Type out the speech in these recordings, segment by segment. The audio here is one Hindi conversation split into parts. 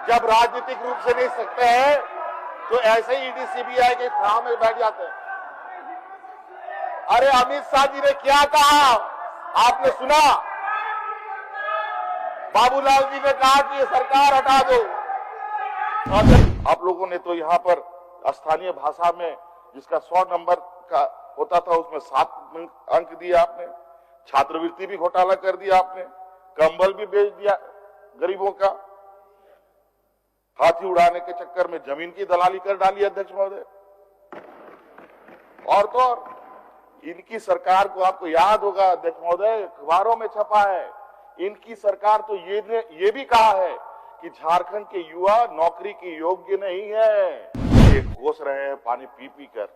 जब राजनीतिक रूप से नहीं सकते हैं तो ऐसे ही ईडी सीबीआई के छाव में बैठ जाते हैं। अरे अमित शाह जी ने क्या कहा आपने सुना? बाबूलाल जी ने कहा कि ये सरकार हटा दो। आप लोगों ने तो यहां पर स्थानीय भाषा में जिसका 100 नंबर का होता था उसमें 7 अंक दिए आपने, छात्रवृत्ति भी घोटाला कर दिया आपने, कंबल भी बेच दिया गरीबों का, हाथी उड़ाने के चक्कर में जमीन की दलाली कर डाली अध्यक्ष महोदय। और तो और इनकी सरकार को आपको याद होगा अध्यक्ष महोदय, अखबारों में छपा है, इनकी सरकार तो ये भी कहा है कि झारखंड के युवा नौकरी के योग्य नहीं है। ये कोस रहे हैं पानी पी पी कर।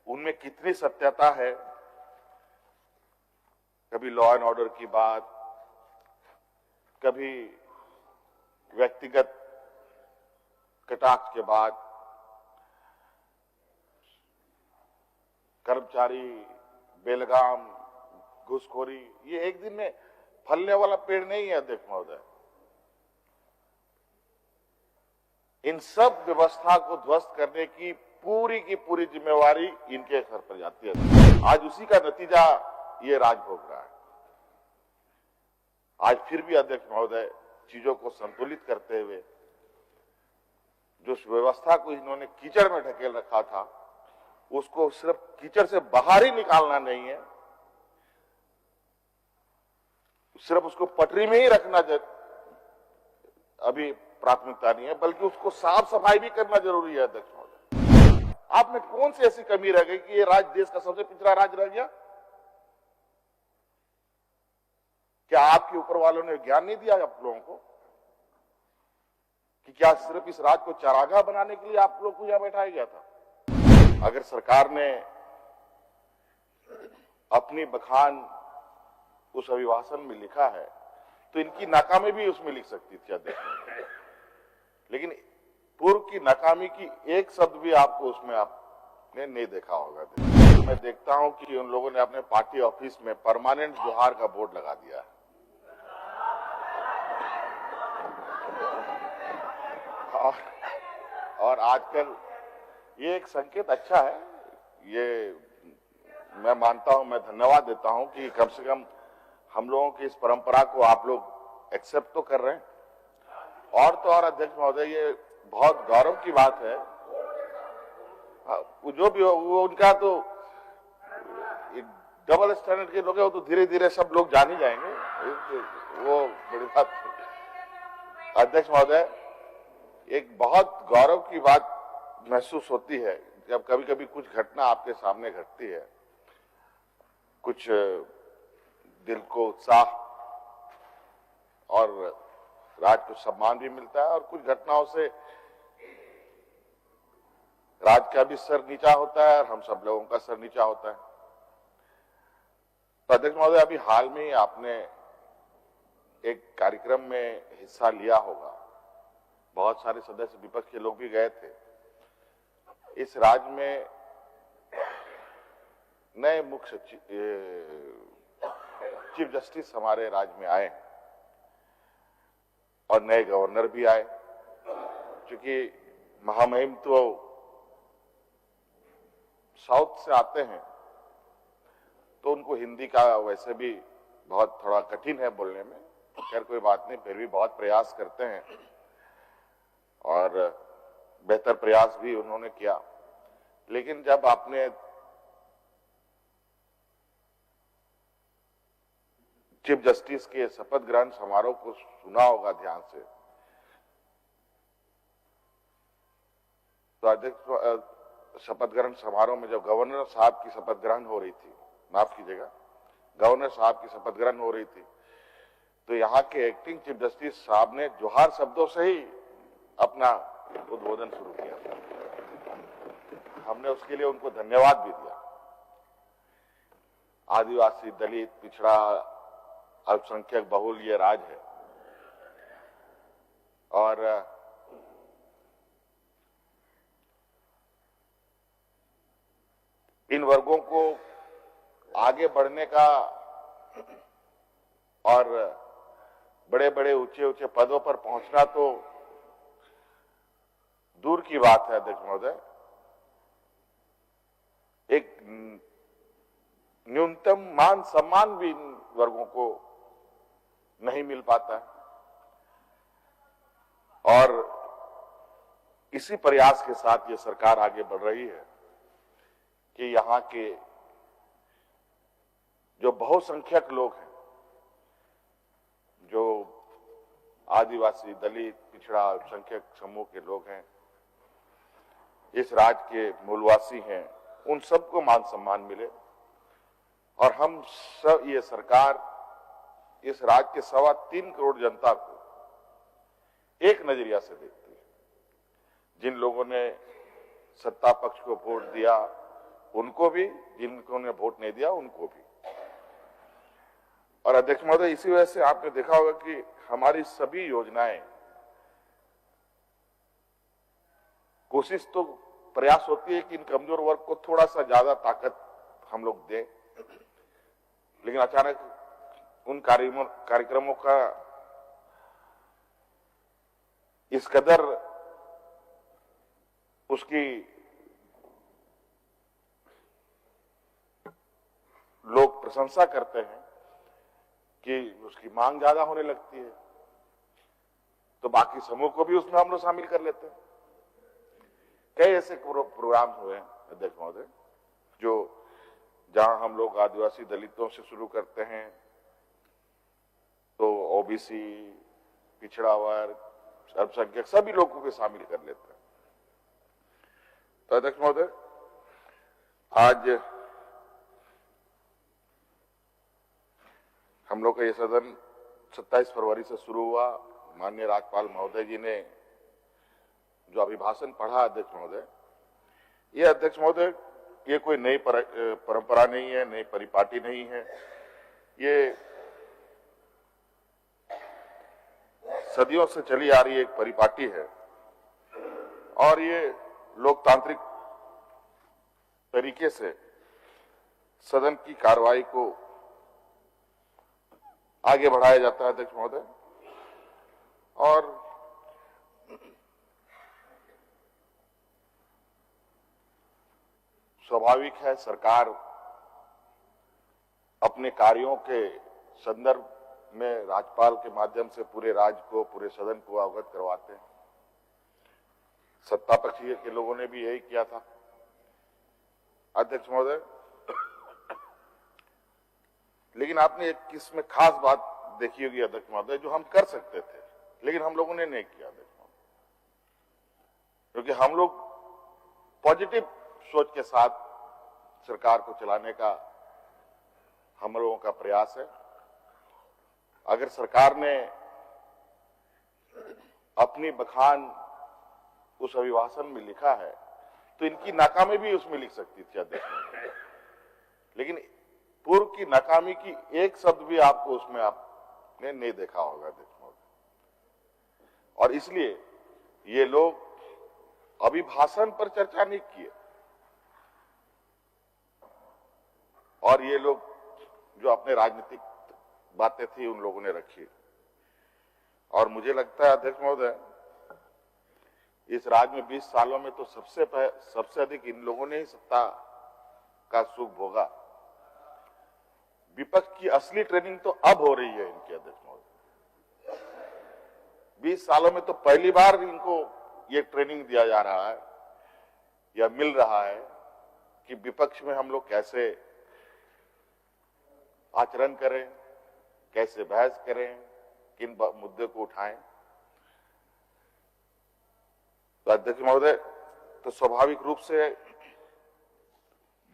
उनमें कितनी सत्यता है? कभी लॉ एंड ऑर्डर की बात, कभी व्यक्तिगत कटाक्ष के बाद, कर्मचारी बेलगाम घुसखोरी, ये एक दिन में फलने वाला पेड़ नहीं है अध्यक्ष महोदय। इन सब व्यवस्था को ध्वस्त करने की पूरी जिम्मेवारी इनके सर पर जाती है। आज उसी का नतीजा ये राज भोग रहा है। आज फिर भी अध्यक्ष महोदय चीजों को संतुलित करते हुए जो व्यवस्था को इन्होंने कीचड़ में ढकेल रखा था उसको सिर्फ कीचड़ से बाहर ही निकालना नहीं है, सिर्फ उसको पटरी में ही रखना अभी प्राथमिकता नहीं है, बल्कि उसको साफ सफाई भी करना जरूरी है अध्यक्ष महोदय। आप में कौन सी ऐसी कमी रह गई कि ये राज्य देश का सबसे पिछड़ा राज्य रह गया? क्या आपके ऊपर वालों ने ज्ञान नहीं दिया आप लोगों को कि क्या सिर्फ इस राज्य को चारागाह बनाने के लिए आप लोग को यहां बैठाया गया था? अगर सरकार ने अपनी बखान उस अभिभाषण में लिखा है तो इनकी नाकामी भी उसमें लिख सकती थी अध्यक्ष, लेकिन पूर्व की नाकामी की एक शब्द भी आपको उसमें आपने नहीं देखा होगा। मैं देखता हूं कि उन लोगों ने अपने पार्टी ऑफिस में परमानेंट जोहार का बोर्ड लगा दिया है। और आजकल ये एक संकेत अच्छा है, ये मैं मानता हूं, मैं धन्यवाद देता हूं कि कम से कम हम लोगों की इस परंपरा को आप लोग एक्सेप्ट तो कर रहे हैं। और तो और अध्यक्ष महोदय ये बहुत गौरव की बात है, जो भी हो वो उनका तो डबल स्टैंडर्ड के लोग हैं, वो तो धीरे धीरे सब लोग जान ही जाएंगे, वो बड़ी बात। अध्यक्ष महोदय एक बहुत गौरव की बात महसूस होती है जब कभी कभी कुछ घटना आपके सामने घटती है, कुछ दिल को उत्साह और राज को सम्मान भी मिलता है, और कुछ घटनाओं से राज का भी सर नीचा होता है और हम सब लोगों का सर नीचा होता है। तो अध्यक्ष महोदय अभी हाल में ही आपने एक कार्यक्रम में हिस्सा लिया होगा, बहुत सारे सदस्य विपक्ष के लोग भी गए थे। इस राज्य में नए मुख्य चीफ जस्टिस हमारे राज्य में आए और नए गवर्नर भी आए। क्योंकि महामहिम तो साउथ से आते हैं तो उनको हिंदी का वैसे भी बहुत थोड़ा कठिन है बोलने में, खैर कोई बात नहीं, फिर भी बहुत प्रयास करते हैं और बेहतर प्रयास भी उन्होंने किया। लेकिन जब आपने चीफ जस्टिस के शपथ ग्रहण समारोह को सुना होगा ध्यान से, तो अध्यक्ष शपथ ग्रहण समारोह में जब गवर्नर साहब की शपथ ग्रहण हो रही थी, माफ कीजिएगा, गवर्नर साहब की शपथ ग्रहण हो रही थी, तो यहाँ के एक्टिंग चीफ जस्टिस साहब ने जोहार शब्दों से ही अपना उद्बोधन शुरू किया था। हमने उसके लिए उनको धन्यवाद भी दिया। आदिवासी, दलित, पिछड़ा, अल्पसंख्यक बहुल ये राज है और इन वर्गों को आगे बढ़ने का और बड़े बड़े ऊंचे ऊंचे पदों पर पहुंचना तो दूर की बात है अध्यक्ष महोदय, एक न्यूनतम मान सम्मान भी इन वर्गों को नहीं मिल पाता है। और इसी प्रयास के साथ ये सरकार आगे बढ़ रही है कि यहां के जो बहुसंख्यक लोग हैं, जो आदिवासी, दलित, पिछड़ा, अल्पसंख्यक समूह के लोग हैं, इस राज्य के मूलवासी हैं, उन सबको मान सम्मान मिले। और हम सब, ये सरकार इस राज्य के 3.25 करोड़ जनता को एक नजरिया से देखती है। जिन लोगों ने सत्ता पक्ष को वोट दिया उनको भी, जिनको ने वोट नहीं दिया उनको भी। और अध्यक्ष महोदय, इसी वजह से आपने देखा होगा कि हमारी सभी योजनाएं, कोशिश तो प्रयास होती है कि इन कमजोर वर्ग को थोड़ा सा ज्यादा ताकत हम लोग दें, लेकिन अचानक उन कार्यक्रमों का इस कदर उसकी लोग प्रशंसा करते हैं कि उसकी मांग ज्यादा होने लगती है, तो बाकी समूह को भी उसमें हम लोग शामिल कर लेते हैं। कई ऐसे प्रोग्राम हुए हैं अध्यक्ष महोदय, जो जहां हम लोग आदिवासी दलितों से शुरू करते हैं तो ओबीसी, पिछड़ा वर्ग, अल्पसंख्यक सभी लोगों को शामिल कर लेते हैं। तो अध्यक्ष महोदय, आज हम लोग का ये सदन 27 फरवरी से शुरू हुआ। माननीय राज्यपाल महोदय जी ने जो अभिभाषण पढ़ा अध्यक्ष महोदय, ये अध्यक्ष महोदय, ये कोई नई परंपरा नहीं है, नई परिपाटी नहीं है। ये सदियों से चली आ रही एक परिपाटी है और ये लोकतांत्रिक तरीके से सदन की कार्रवाई को आगे बढ़ाया जाता है अध्यक्ष महोदय। और स्वाभाविक है, सरकार अपने कार्यों के संदर्भ में राज्यपाल के माध्यम से पूरे राज्य को, पूरे सदन को अवगत करवाते हैं। सत्ता पक्ष के लोगों ने भी यही किया था अध्यक्ष महोदय। लेकिन आपने एक इसमें खास बात देखी होगी अध्यक्ष महोदय, जो हम कर सकते थे लेकिन हम लोगों ने नहीं किया अध्यक्ष महोदय, क्योंकि हम लोग पॉजिटिव सोच के साथ सरकार को चलाने का हम लोगों का प्रयास है। अगर सरकार ने अपनी बखान उस अभिभाषण में लिखा है तो इनकी नाकामी भी उसमें लिख सकती थी अध्यक्ष महोदय, लेकिन पूर्व की नाकामी की एक शब्द भी आपको उसमें आपने नहीं देखा होगा अध्यक्ष महोदय। और इसलिए ये लोग अभिभाषण पर चर्चा नहीं किए और ये लोग जो अपने राजनीतिक बातें थी उन लोगों ने रखी। और मुझे लगता है अध्यक्ष महोदय, इस राज्य में 20 सालों में तो सबसे अधिक इन लोगों ने ही सत्ता का सुख भोगा। विपक्ष की असली ट्रेनिंग तो अब हो रही है इनके अध्यक्ष महोदय। 20 सालों में तो पहली बार इनको ये ट्रेनिंग दिया जा रहा है या मिल रहा है कि विपक्ष में हम लोग कैसे आचरण करें, कैसे बहस करें, किन मुद्दे को उठाएं। तो अध्यक्ष महोदय, तो स्वाभाविक रूप से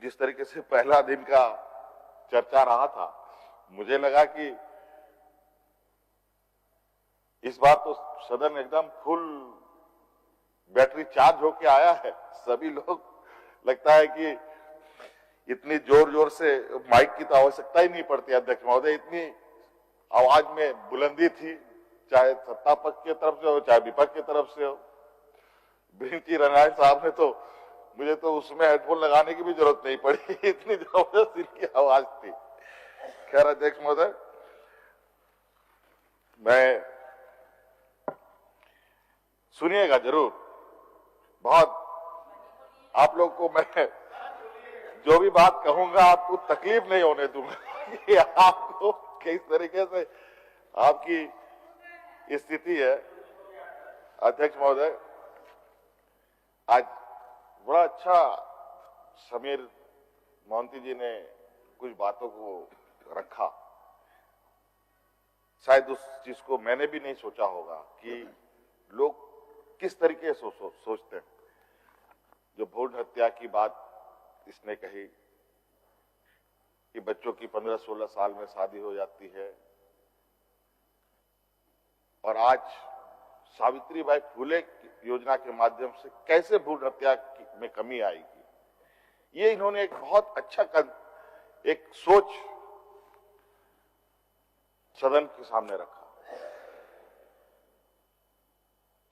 जिस तरीके से पहला दिन का चर्चा रहा था, मुझे लगा कि इस बार तो सदन एकदम फुल बैटरी चार्ज होके आया है। सभी लोग लगता है कि इतनी जोर जोर से माइक की तो आवश्यकता ही नहीं पड़ती अध्यक्ष महोदय, इतनी आवाज में बुलंदी थी, चाहे सत्ता पक्ष की तरफ से हो चाहे विपक्ष की तरफ से हो। बिंची रनायण साहब ने तो, मुझे तो उसमें हेडफोन लगाने की भी जरूरत नहीं पड़ी, इतनी जबरदस्त इनकी आवाज थी। खैर अध्यक्ष महोदय, मैं सुनिएगा जरूर। बहुत आप लोग को मैं जो भी बात कहूंगा आपको तकलीफ नहीं होने दूंगा कि आपको किस तरीके से आपकी स्थिति है। अध्यक्ष महोदय, आज बड़ा अच्छा समीर मोहंती जी ने कुछ बातों को रखा। शायद उस चीज को मैंने भी नहीं सोचा होगा कि लोग किस तरीके से सोचते हैं। जो भ्रूण हत्या की बात इसने कही कि बच्चों की 15-16 साल में शादी हो जाती है, और आज सावित्रीबाई फुले योजना के माध्यम से कैसे भ्रूण हत्या में कमी आएगी, ये इन्होंने एक बहुत अच्छा एक सोच सदन के सामने रखा।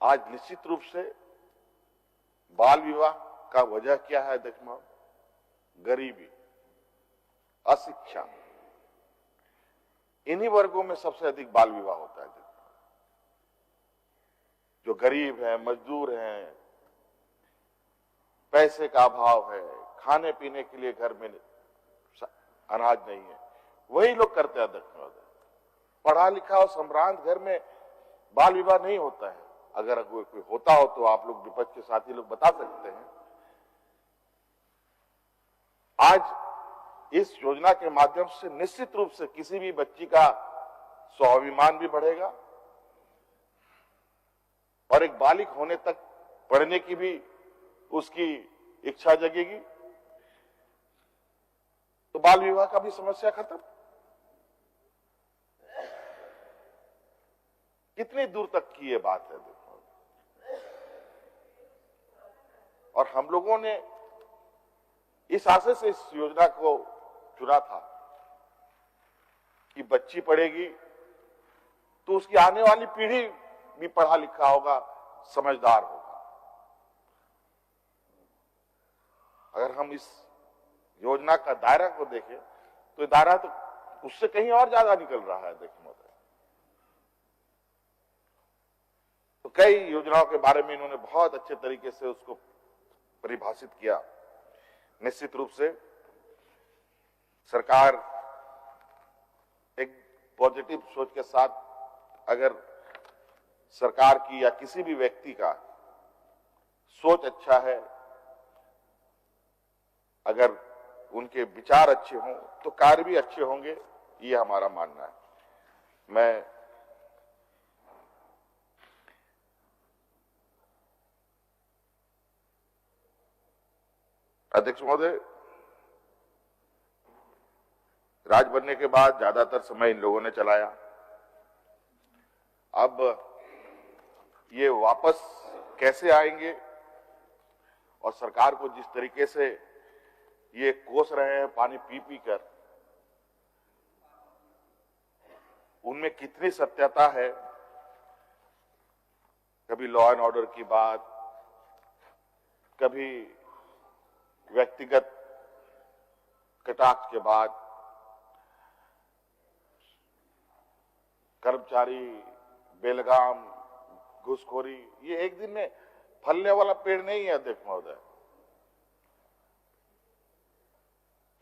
आज निश्चित रूप से बाल विवाह का वजह क्या है अध्यक्ष महोदय? गरीबी, अशिक्षा, इन्हीं वर्गों में सबसे अधिक बाल विवाह होता है। जो गरीब है, मजदूर हैं, पैसे का अभाव है, खाने पीने के लिए घर में अनाज नहीं है, वही लोग करते हैं अध्यक्ष महोदय। पढ़ा लिखा और सम्भ्रांत घर में बाल विवाह नहीं होता है। अगर कोई होता हो तो आप लोग विपक्ष के साथी लोग बता सकते हैं। आज इस योजना के माध्यम से निश्चित रूप से किसी भी बच्ची का स्वाभिमान भी बढ़ेगा और एक बालिक होने तक पढ़ने की भी उसकी इच्छा जगेगी, तो बाल विवाह का भी समस्या खत्म। कितनी दूर तक की ये बात है देखो। और हम लोगों ने इस आशय से इस योजना को चुना था कि बच्ची पढ़ेगी तो उसकी आने वाली पीढ़ी भी पढ़ा लिखा होगा, समझदार होगा। अगर हम इस योजना का दायरा को देखें तो दायरा तो उससे कहीं और ज्यादा निकल रहा है देखिए महोदय। तो कई योजनाओं के बारे में इन्होंने बहुत अच्छे तरीके से उसको परिभाषित किया। निश्चित रूप से सरकार एक पॉजिटिव सोच के साथ, अगर सरकार की या किसी भी व्यक्ति का सोच अच्छा है, अगर उनके विचार अच्छे हों तो कार्य भी अच्छे होंगे, ये हमारा मानना है। मैं अध्यक्ष महोदय, राज बनने के बाद ज्यादातर समय इन लोगों ने चलाया। अब ये वापस कैसे आएंगे और सरकार को जिस तरीके से ये कोस रहे हैं पानी पी पी कर, उनमें कितनी सत्यता है। कभी लॉ एंड ऑर्डर की बात, कभी व्यक्तिगत कटाक्ष के बाद, कर्मचारी बेलगाम, घूसखोरी, ये एक दिन में फलने वाला पेड़ नहीं है अध्यक्ष महोदय।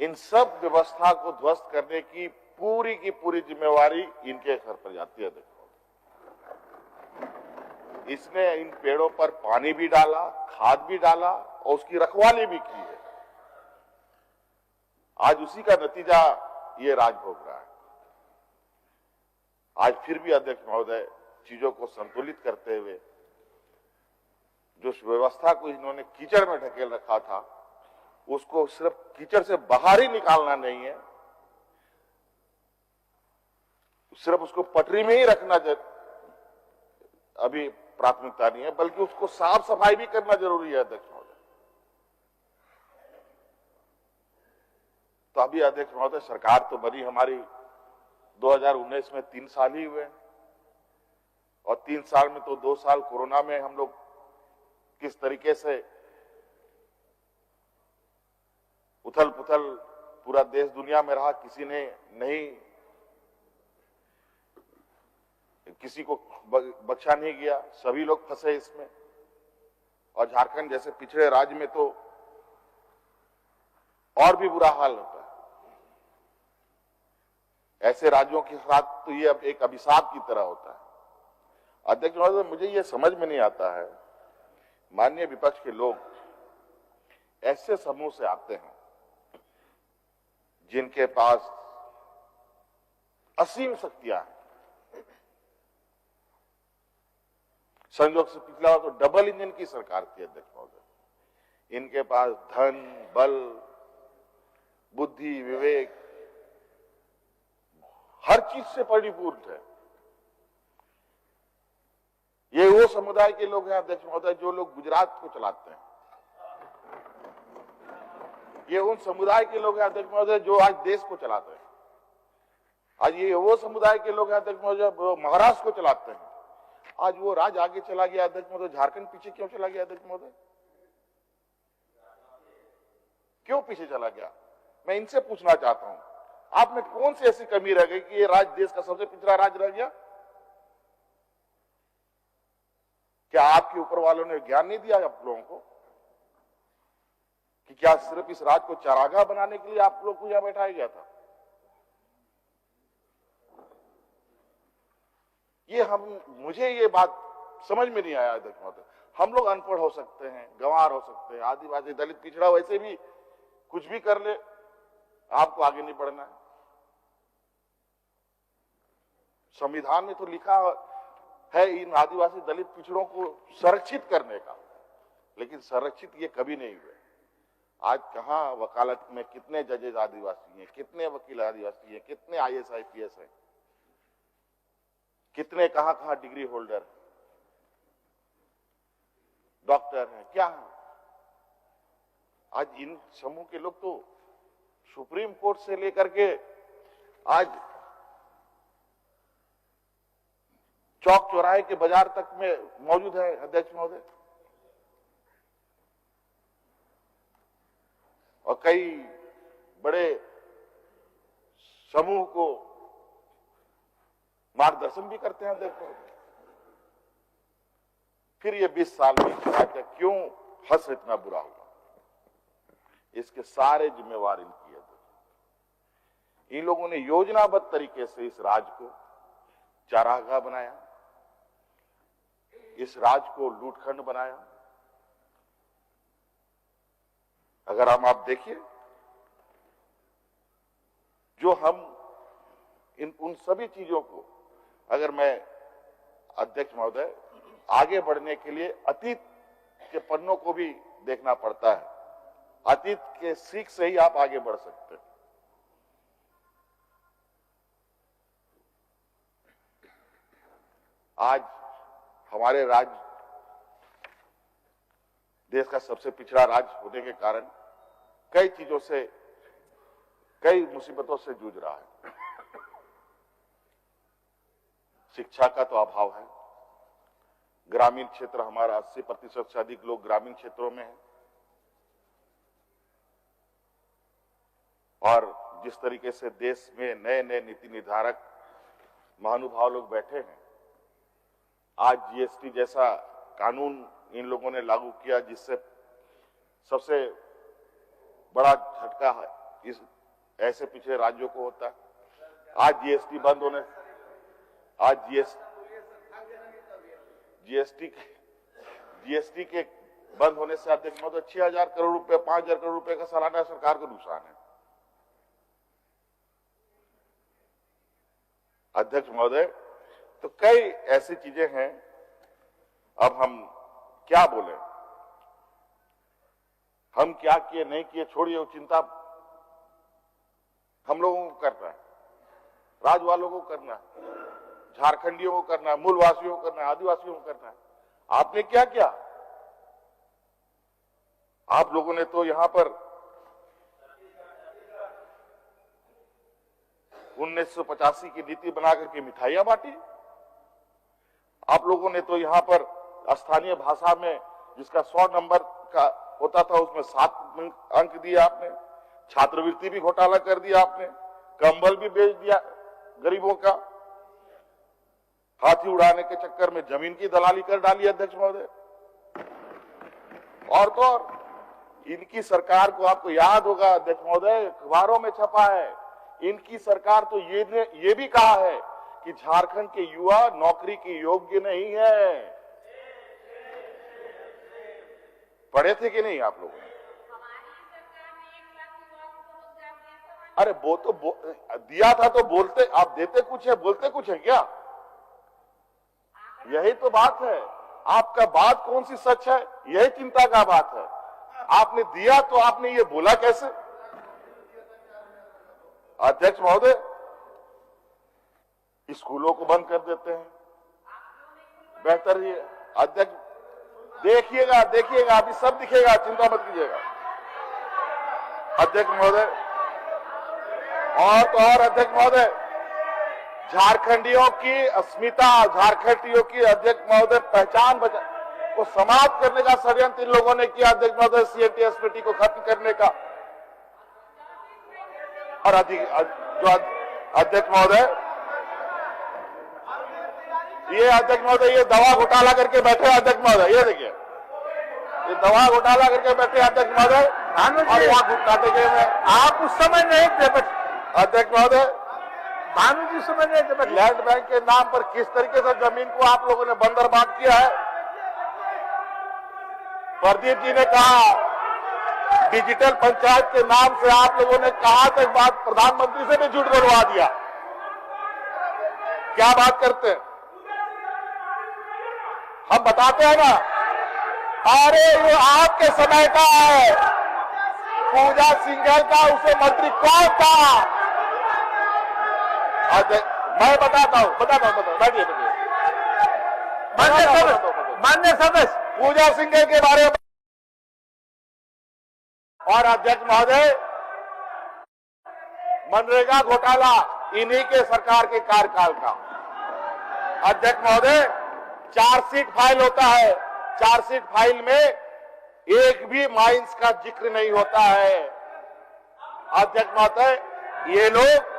इन सब व्यवस्था को ध्वस्त करने की पूरी जिम्मेवारी इनके सर पर जाती है अध्यक्ष महोदय। इसने इन पेड़ों पर पानी भी डाला, खाद भी डाला और उसकी रखवाली भी की है। आज उसी का नतीजा ये राज भोग रहा है। आज फिर भी अध्यक्ष महोदय चीजों को संतुलित करते हुए जो व्यवस्था को इन्होंने कीचड़ में ढकेल रखा था, उसको सिर्फ कीचड़ से बाहर ही निकालना नहीं है, सिर्फ उसको पटरी में ही रखना अभी प्राथमिकता नहीं है, बल्कि उसको साफ सफाई भी करना जरूरी है अध्यक्ष महोदय। तो अभी अध्यक्ष महोदय सरकार तो बनी हमारी 2019 में 3 साल ही हुए, और 3 साल में तो 2 साल कोरोना में हम लोग किस तरीके से उथल पुथल पूरा देश दुनिया में रहा, किसी को बख्शा नहीं गया, सभी लोग फंसे इसमें। और झारखंड जैसे पिछड़े राज्य में तो और भी बुरा हाल होता है। ऐसे राज्यों के साथ तो ये अब एक अभिशाप की तरह होता है। अध्यक्ष महोदय, मुझे ये समझ में नहीं आता है, माननीय विपक्ष के लोग ऐसे समूह से आते हैं जिनके पास असीम शक्तियां हैं। संयोग से पिछला तो डबल इंजन की सरकार थी अध्यक्ष महोदय। इनके पास धन, बल, बुद्धि, विवेक हर चीज से परिपूर्ण है। ये वो समुदाय के लोग हैं अध्यक्ष महोदय जो लोग गुजरात को चलाते हैं। ये उन समुदाय के लोग हैं अध्यक्ष महोदय जो आज देश को चलाते हैं। आज ये वो समुदाय के लोग हैं अध्यक्ष महोदय जो महाराष्ट्र को चलाते हैं। आज वो राज्य आगे चला गया अध्यक्ष महोदय, झारखंड पीछे क्यों चला गया अध्यक्ष महोदय? क्यों पीछे चला गया? मैं इनसे पूछना चाहता हूं, आप में कौन सी ऐसी कमी रह गई कि ये राज्य देश का सबसे पिछड़ा राज्य रह गया? क्या आपके ऊपर वालों ने ज्ञान नहीं दिया आप लोगों को कि क्या सिर्फ इस राज्य को चारागाह बनाने के लिए आप लोग को यहां बैठाया गया था? मुझे ये बात समझ में नहीं आया अध्यक्ष महोदय। हम लोग अनपढ़ हो सकते हैं, गंवार हो सकते हैं, आदिवासी, दलित, पिछड़ा वैसे भी कुछ भी कर ले, आपको आगे नहीं बढ़ना है। संविधान में तो लिखा है इन आदिवासी, दलित, पिछड़ों को संरक्षित करने का, लेकिन संरक्षित ये कभी नहीं हुए। आज कहां वकालत में कितने जजेस आदिवासी हैं, कितने वकील आदिवासी हैं, कितने IAS IPS हैं, कितने कहां डिग्री होल्डर, डॉक्टर हैं, क्या है? आज इन समूह के लोग तो सुप्रीम कोर्ट से लेकर के आज चौक चौराहे के बाजार तक में मौजूद है अध्यक्ष महोदय। और कई बड़े समूह को मार्गदर्शन भी करते हैं अध्यक्ष महोदय। फिर ये 20 साल में क्यों हंस इतना बुरा हुआ? इसके सारे जिम्मेवार इनकी है। इन लोगों ने योजनाबद्ध तरीके से इस राज्य को चारागाह बनाया, इस राज्य को लूटखंड बनाया। अगर आप देखिए, जो हम उन सभी चीजों को अगर मैं अध्यक्ष महोदय आगे बढ़ने के लिए अतीत के पन्नों को भी देखना पड़ता है। अतीत के सीख से ही आप आगे बढ़ सकते हैं। आज हमारे राज्य देश का सबसे पिछड़ा राज्य होने के कारण कई चीजों से, कई मुसीबतों से जूझ रहा है। शिक्षा का तो अभाव है। ग्रामीण क्षेत्र हमारा 80% से अधिक लोग ग्रामीण क्षेत्रों में हैं। और जिस तरीके से देश में नए नए नीति निर्धारक महानुभाव लोग बैठे हैं, आज GST जैसा कानून इन लोगों ने लागू किया जिससे सबसे बड़ा झटका इस ऐसे पिछड़े राज्यों को होता है। आज GST बंद होने, आज GST के बंद होने से अध्यक्ष महोदय 6,000 करोड़ रुपए, 5,000 करोड़ रुपए का सालाना सरकार को नुकसान है। अध्यक्ष महोदय, तो कई ऐसी चीजें हैं। अब हम क्या बोले, हम क्या किए नहीं किए छोड़िए, वो चिंता हम लोगों को करना है, राज्य वालों को करना है, झारखंडियों को करना है, मूलवासियों को करना है, आदिवासियों को करना है। आपने क्या किया? आप लोगों ने तो यहां पर 1985 की नीति बना करके मिठाइयां बांटी। आप लोगों ने तो यहां पर स्थानीय भाषा में जिसका 100 नंबर का होता था उसमें 7 अंक दिए आपने। छात्रवृत्ति भी घोटाला कर दिया आपने, कंबल भी बेच दिया गरीबों का। हाथी उड़ाने के चक्कर में जमीन की दलाली कर डाली अध्यक्ष महोदय। और तो और इनकी सरकार को, आपको याद होगा अध्यक्ष महोदय, अखबारों में छपा है, इनकी सरकार तो ये भी कहा है कि झारखंड के युवा नौकरी के योग्य नहीं है। पढ़े थे कि नहीं आप लोगों ने? अरे वो तो दिया था तो बोलते, आप देते कुछ है बोलते कुछ है क्या? यही तो बात है। आपका बात कौन सी सच है, यही चिंता का बात है। आपने दिया तो आपने ये बोला कैसे? अध्यक्ष महोदय, स्कूलों को बंद कर देते हैं, बेहतर ये। अध्यक्ष देखिएगा अभी सब दिखेगा, चिंता मत कीजिएगा अध्यक्ष महोदय। और तो और अध्यक्ष महोदय, झारखंडियों की अस्मिता, झारखंडियों की अध्यक्ष महोदय पहचान को समाप्त करने का षड्यंत्र इन लोगों ने किया अध्यक्ष महोदय, सीएटी एसपीटी को खत्म करने का। और जो अध्यक्ष महोदय, ये अध्यक्ष महोदय ये दवा घोटाला करके बैठे अध्यक्ष महोदय, ये देखिए ये दवा घोटाला करके बैठे अध्यक्ष महोदय। और वहां घुटनाटे गए में आप उस समय नहीं थे अध्यक्ष महोदय, भानु जी समय नहीं थे। लैंड बैंक के नाम पर किस तरीके से जमीन को आप लोगों ने बंदरबांट किया है। प्रदीप जी ने कहा डिजिटल पंचायत के नाम से आप लोगों ने कहा तक बात प्रधानमंत्री से भी झूठ बोलवा दिया। क्या बात करते हैं, हम बताते हैं ना। अरे वो आपके समय का है, पूजा सिंघल का उसे मंत्री कौन था? मैं बताता हूं बैठिए मान्य सदस्य, पूजा सिंघल के बारे में। और अध्यक्ष महोदय, मनरेगा घोटाला इन्हीं के सरकार के कार्यकाल का। अध्यक्ष महोदय, चार्जशीट फाइल होता है, चार्जशीट फाइल में एक भी माइंस का जिक्र नहीं होता है। अध्यक्ष महोदय, ये लोग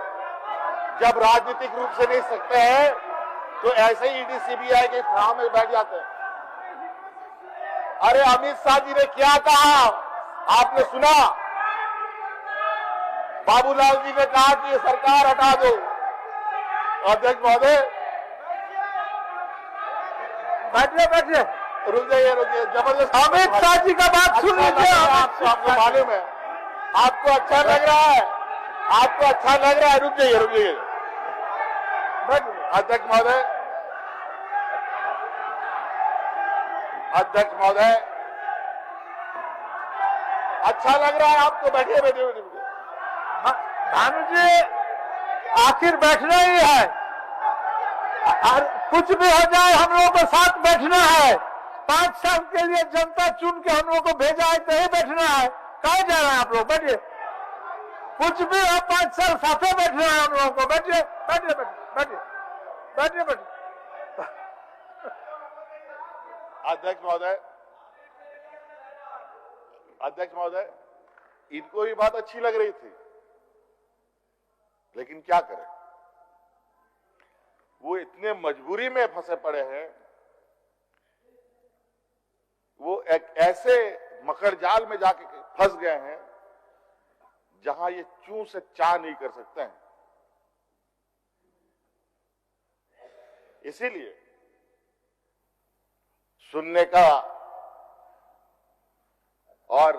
जब राजनीतिक रूप से नहीं सकते हैं तो ऐसे ही ईडी सीबीआई के छाव में बैठ जाते हैं। अरे अमित शाह जी ने क्या कहा आपने सुना? बाबूलाल जी ने कहा कि ये सरकार हटा दो। अध्यक्ष महोदय, बैठिए रुक जाइए जबरदस्त। अमित शाह जी का बात सुन लीजिए। आपको मालूम है, आपको अच्छा लग रहा है, रुक जाइए अध्यक्ष महोदय, अच्छा लग रहा है आपको? बैठिए भानु जी, आखिर बैठना ही है, कुछ भी हो जाए हम लोगों को साथ बैठना है। 5 साल के लिए जनता चुन के हम लोगों को भेजा है, तो ही बैठना है। कहाँ जा रहे हैं आप लोग? बैठिए, कुछ भी हो 5 साल साथे बैठना है हम लोगों को। बैठिए। अध्यक्ष महोदय, इनको ये बात अच्छी लग रही थी, लेकिन क्या करें, वो इतने मजबूरी में फंसे पड़े हैं, वो एक ऐसे मकड़ जाल में जाके फंस गए हैं जहां ये चूं से चा नहीं कर सकते हैं। इसीलिए सुनने का और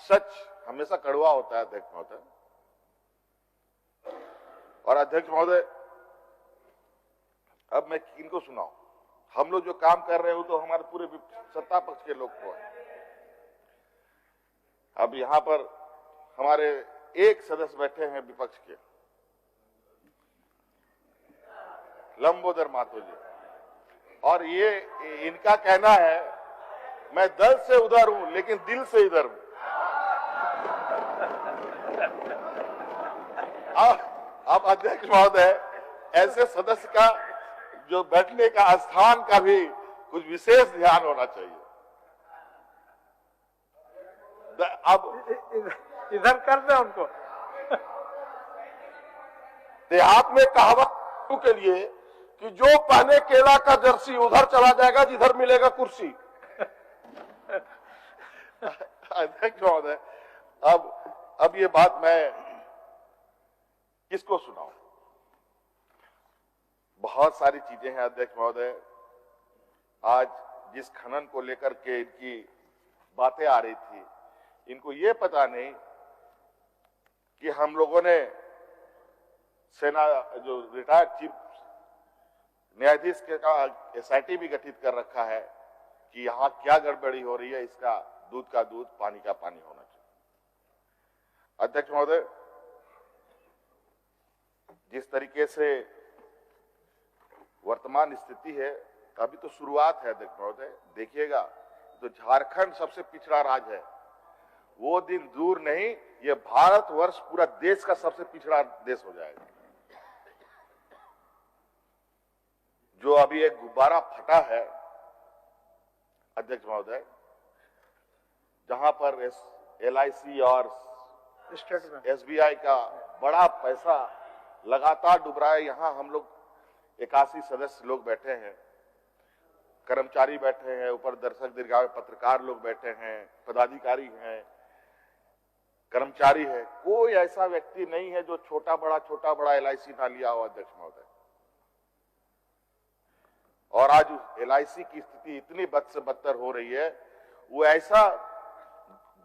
सच हमेशा कड़वा होता है अध्यक्ष महोदय। और अध्यक्ष महोदय, अब मैं किनको सुनाऊं? हम लोग जो काम कर रहे हो तो हमारे पूरे सत्ता पक्ष के लोग को है। अब यहां पर हमारे एक सदस्य बैठे हैं विपक्ष के, लंबोदर महतो जी, और ये इनका कहना है मैं दल से उधर हूं लेकिन दिल से इधर हूं। अब अध्यक्ष महोदय, ऐसे सदस्य का जो बैठने का स्थान का भी कुछ विशेष ध्यान होना चाहिए। अब इधर कर दे उनको। देहात में कहावत के लिए कि जो पहने केला का जर्सी उधर चला जाएगा जिधर मिलेगा कुर्सी। अध्यक्ष महोदय, अब ये बात मैं किसको सुनाऊं? बहुत सारी चीजें हैं अध्यक्ष महोदय। आज जिस खनन को लेकर के इनकी बातें आ रही थी, इनको ये पता नहीं कि हम लोगों ने सेना जो रिटायर्ड चीफ न्यायाधीश का एसआईटी भी गठित कर रखा है कि यहां क्या गड़बड़ी हो रही है, इसका दूध का दूध पानी का पानी होना चाहिए। अध्यक्ष महोदय, जिस तरीके से वर्तमान स्थिति है, अभी तो शुरुआत है अध्यक्ष महोदय। देखिएगा तो झारखंड सबसे पिछड़ा राज्य है, वो दिन दूर नहीं, ये भारतवर्ष पूरा देश का सबसे पिछड़ा देश हो जाएगा। जो अभी एक गुब्बारा फटा है अध्यक्ष महोदय, जहां पर एलआईसी और एसबीआई का बड़ा पैसा लगातार डूब रहा है, यहां हम लोग 81 सदस्य लोग बैठे हैं, कर्मचारी बैठे हैं, ऊपर दर्शक दीर्घा पत्रकार लोग बैठे हैं, पदाधिकारी हैं, कर्मचारी है। कोई ऐसा व्यक्ति नहीं है जो छोटा बड़ा एलआईसी ना लिया हो अध्यक्ष महोदय। और आज एलआईसी की स्थिति इतनी बद से बदतर हो रही है, वो ऐसा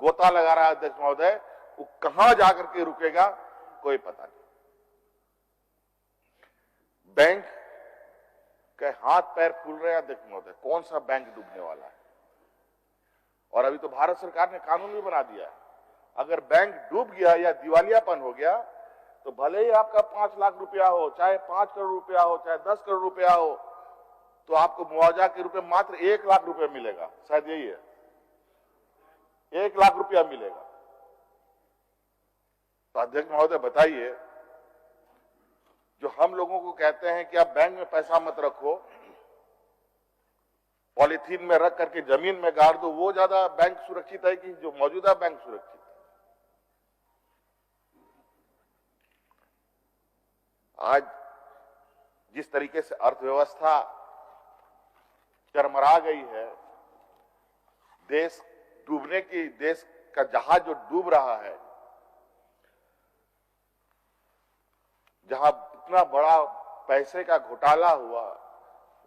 गोता लगा रहा है अध्यक्ष महोदय, वो कहां जाकर के रुकेगा कोई पता नहीं। बैंक के हाथ पैर फूल रहे हैं अध्यक्ष महोदय, कौन सा बैंक डूबने वाला है? और अभी तो भारत सरकार ने कानून भी बना दिया है, अगर बैंक डूब गया या दिवालियापन हो गया तो भले ही आपका 5 लाख रुपया हो, चाहे 5 करोड़ रुपया हो, चाहे 10 करोड़ रुपया हो, तो आपको मुआवजा के रूप में मात्र 1 लाख रुपया मिलेगा। शायद यही है, 1 लाख रुपया मिलेगा। तो अध्यक्ष महोदय बताइए, जो हम लोगों को कहते हैं कि आप बैंक में पैसा मत रखो, पॉलिथीन में रख करके जमीन में गाड़ दो, वो ज्यादा बैंक सुरक्षित है कि जो मौजूदा बैंक सुरक्षित है? आज जिस तरीके से अर्थव्यवस्था चरमरा गई है, देश डूबने की, देश का जहाज जो डूब रहा है, जहां इतना बड़ा पैसे का घोटाला हुआ,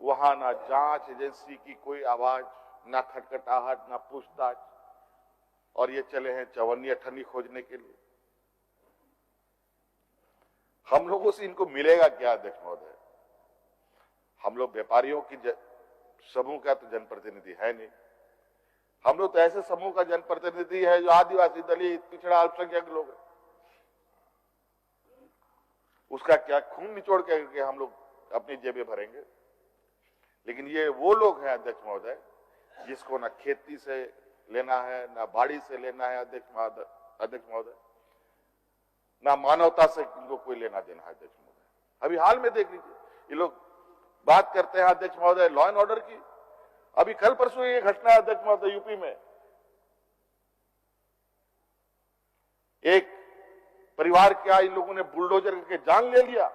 वहां ना जांच एजेंसी की कोई आवाज, ना खटखटाहट, ना पूछताछ, और ये चले हैं 54 अठन्नी खोजने के लिए। हम लोगों से इनको मिलेगा क्या अध्यक्ष महोदय? हम लोग व्यापारियों की समूह का तो जनप्रतिनिधि है नहीं, हम लोग तो ऐसे समूह का जनप्रतिनिधि है जो आदिवासी, दलित, पिछड़ा, अल्पसंख्यक लोग हैं। उसका क्या खून निचोड़ के हम लोग अपनी जेबें भरेंगे? लेकिन ये वो लोग हैं अध्यक्ष महोदय, जिसको ना खेती से लेना है, ना बाड़ी से लेना है अध्यक्ष महोदय, ना मानवता से इनको कोई लेना देना है अध्यक्ष महोदय। अभी हाल में देख लीजिए, ये लोग बात करते हैं अध्यक्ष महोदय लॉ एंड ऑर्डर की। अभी कल परसों ये घटना है अध्यक्ष महोदय, यूपी में एक परिवार क्या इन लोगों ने बुलडोजर करके जान ले लिया,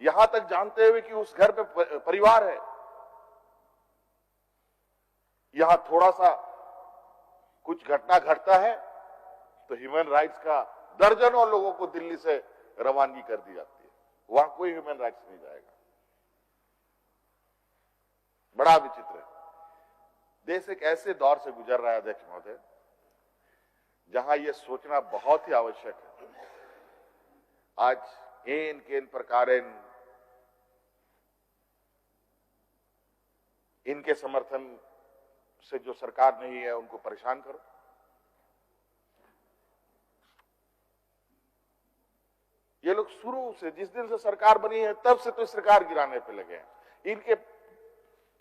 यहां तक जानते हुए कि उस घर पे परिवार है। यहां थोड़ा सा कुछ घटना घटता है तो ह्यूमन राइट्स का दर्जनों लोगों को दिल्ली से रवानगी कर दी जाती है, वहां कोई ह्यूमन राइट्स नहीं जाएगा। बड़ा विचित्र है। देश एक ऐसे दौर से गुजर रहा है अध्यक्ष महोदय, जहां यह सोचना बहुत ही आवश्यक है। आज एन केन प्रकारेण इनके समर्थन से जो सरकार नहीं है उनको परेशान करो। ये लोग शुरू से, जिस दिन से सरकार बनी है तब से तो सरकार गिराने पे लगे हैं। इनके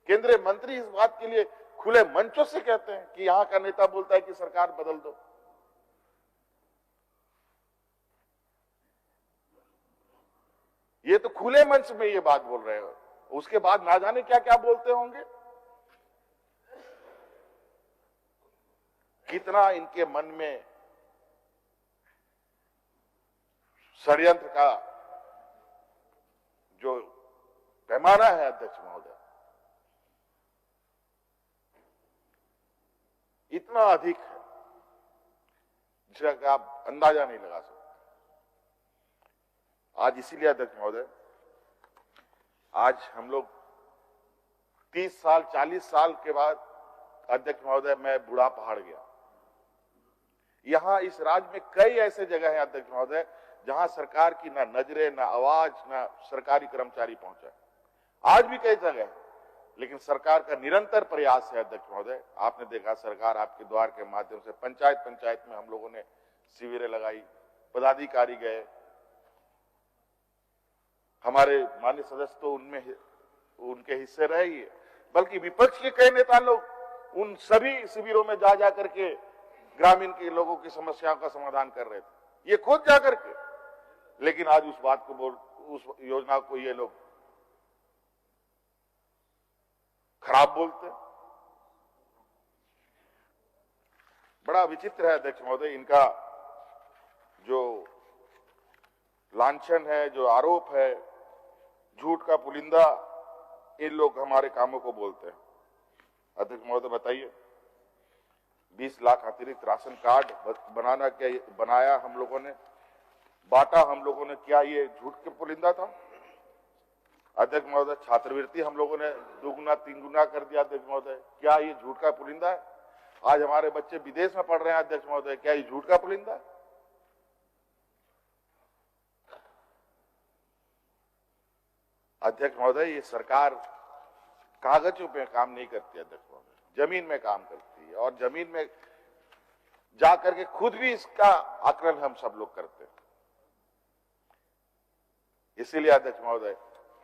केंद्रीय मंत्री इस बात के लिए खुले मंचों से कहते हैं कि यहां का नेता बोलता है कि सरकार बदल दो। ये तो खुले मंच में ये बात बोल रहे हो, उसके बाद ना जाने क्या क्या बोलते होंगे। कितना इनके मन में षड्यंत्र का जो पैमाना है अध्यक्ष महोदय, इतना अधिक है जिसका कि आप अंदाजा नहीं लगा सकते। आज इसीलिए अध्यक्ष महोदय, आज हम लोग 30 साल 40 साल के बाद अध्यक्ष महोदय मैं बूढ़ा पहाड़ गया। यहां इस राज्य में कई ऐसे जगह हैं अध्यक्ष महोदय जहां सरकार की ना नजरें, ना आवाज, ना सरकारी कर्मचारी पहुंचा। आज भी कई जगह है, लेकिन सरकार का निरंतर प्रयास है अध्यक्ष महोदय। आपने देखा सरकार आपके द्वार के माध्यम से पंचायत में हम लोगों ने शिविरें लगाई, पदाधिकारी गए, हमारे माननीय सदस्य तो उनमें उनके हिस्से रहे ही है, बल्कि विपक्ष के कई नेता लोग उन सभी शिविरों में जा करके ग्रामीण के लोगों की समस्याओं का समाधान कर रहे थे, ये खुद जा करके। लेकिन आज उस बात को उस योजना को ये लोग खराब बोलते हैं। बड़ा विचित्र है अध्यक्ष महोदय, इनका जो लांछन है, जो आरोप है, झूठ का पुलिंदा इन लोग हमारे कामों को बोलते हैं। अध्यक्ष महोदय बताइए, 20 लाख अतिरिक्त राशन कार्ड बनाया हम लोगों ने, बांटा हम लोगों ने, क्या ये झूठ के पुलिंदा था? अध्यक्ष महोदय, छात्रवृत्ति हम लोगों ने 2 गुना 3 गुना कर दिया अध्यक्ष महोदय, क्या ये झूठ का पुलिंदा है? आज हमारे बच्चे विदेश में पढ़ रहे हैं अध्यक्ष महोदय, क्या ये झूठ का पुलिंदा है? अध्यक्ष महोदय, ये सरकार कागजों पे काम नहीं करती अध्यक्ष महोदय, जमीन में काम करती है, और जमीन में जाकर के खुद भी इसका आकलन हम सब लोग करते हैं। इसीलिए अध्यक्ष महोदय,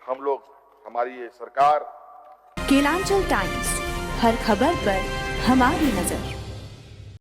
हम लोग, हमारी ये सरकार। केलांचल टाइम्स, हर खबर पर हमारी नजर।